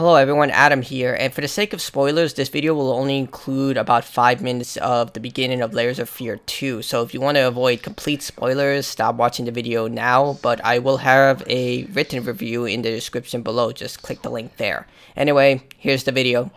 Hello everyone, Adam here, and for the sake of spoilers, this video will only include about 5 minutes of the beginning of Layers of Fear 2, so if you want to avoid complete spoilers, stop watching the video now, but I will have a written review in the description below, just click the link there. Anyway, here's the video.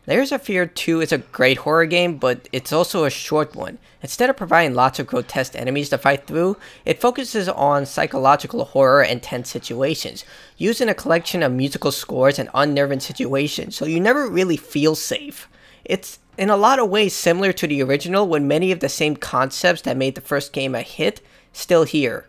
Layers of Fear 2 is a great horror game, but it's also a short one. Instead of providing lots of grotesque enemies to fight through, it focuses on psychological horror and tense situations, using a collection of musical scores and unnerving situations, so you never really feel safe. It's in a lot of ways similar to the original, with many of the same concepts that made the first game a hit still here.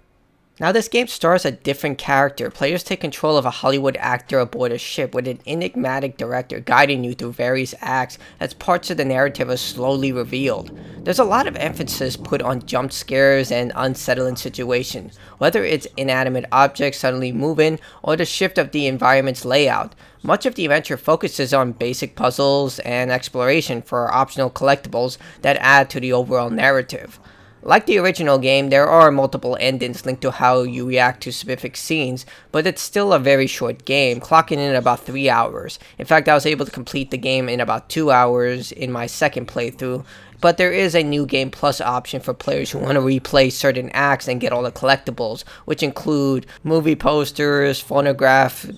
Now this game stars a different character. Players take control of a Hollywood actor aboard a ship with an enigmatic director guiding you through various acts as parts of the narrative are slowly revealed. There's a lot of emphasis put on jump scares and unsettling situations, whether it's inanimate objects suddenly moving or the shift of the environment's layout. Much of the adventure focuses on basic puzzles and exploration for optional collectibles that add to the overall narrative. Like the original game, there are multiple endings linked to how you react to specific scenes, but it's still a very short game, clocking in about 3 hours. In fact, I was able to complete the game in about 2 hours in my second playthrough, but there is a new game plus option for players who want to replay certain acts and get all the collectibles, which include movie posters, phonograph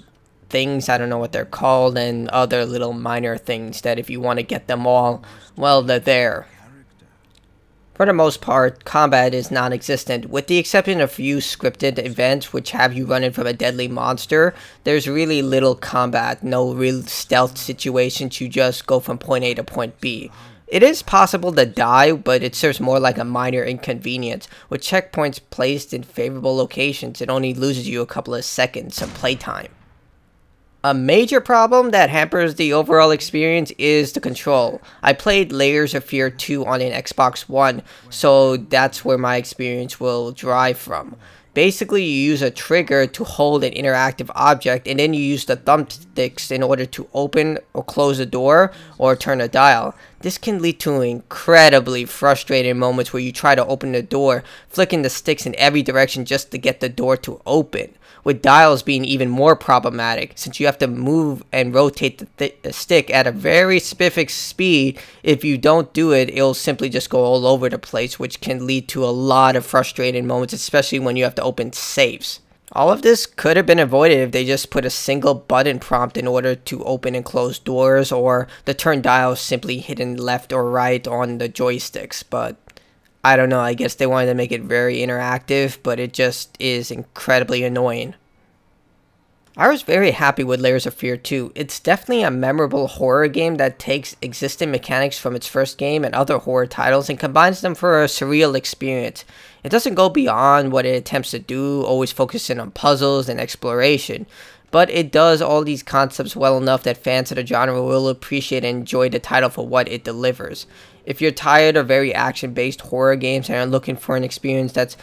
things, I don't know what they're called, and other little minor things that if you want to get them all, well, they're there. For the most part, combat is non-existent. With the exception of a few scripted events which have you running from a deadly monster, there's really little combat, no real stealth situations, you just go from point A to point B. It is possible to die, but it serves more like a minor inconvenience. With checkpoints placed in favorable locations, it only loses you a couple of seconds of playtime. A major problem that hampers the overall experience is the control. I played Layers of Fear 2 on an Xbox One, so that's where my experience will derive from. Basically, you use a trigger to hold an interactive object, and then you use the thumbsticks in order to open or close a door or turn a dial. This can lead to incredibly frustrating moments where you try to open the door, flicking the sticks in every direction just to get the door to open, with dials being even more problematic since you have to move and rotate the stick at a very specific speed. If you don't do it, it'll simply just go all over the place, which can lead to a lot of frustrating moments, especially when you have to open safes. All of this could have been avoided if they just put a single button prompt in order to open and close doors, or the turn dial simply hidden left or right on the joysticks, but I don't know, I guess they wanted to make it very interactive, but it just is incredibly annoying. I was very happy with Layers of Fear 2. It's definitely a memorable horror game that takes existing mechanics from its first game and other horror titles and combines them for a surreal experience. It doesn't go beyond what it attempts to do, always focusing on puzzles and exploration, but it does all these concepts well enough that fans of the genre will appreciate and enjoy the title for what it delivers. If you're tired of very action-based horror games and are looking for an experience that's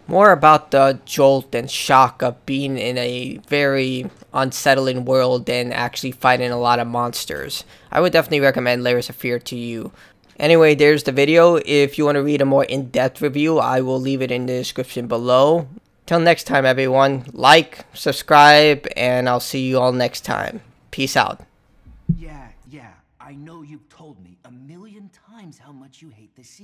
more about the jolt and shock of being in a very unsettling world than actually fighting a lot of monsters, I would definitely recommend Layers of Fear to you. Anyway, there's the video. If you want to read a more in-depth review, I will leave it in the description below. Till next time, everyone, like, subscribe, and I'll see you all next time. Peace out. Yeah, I know you've told me a million times how much you hate the sea.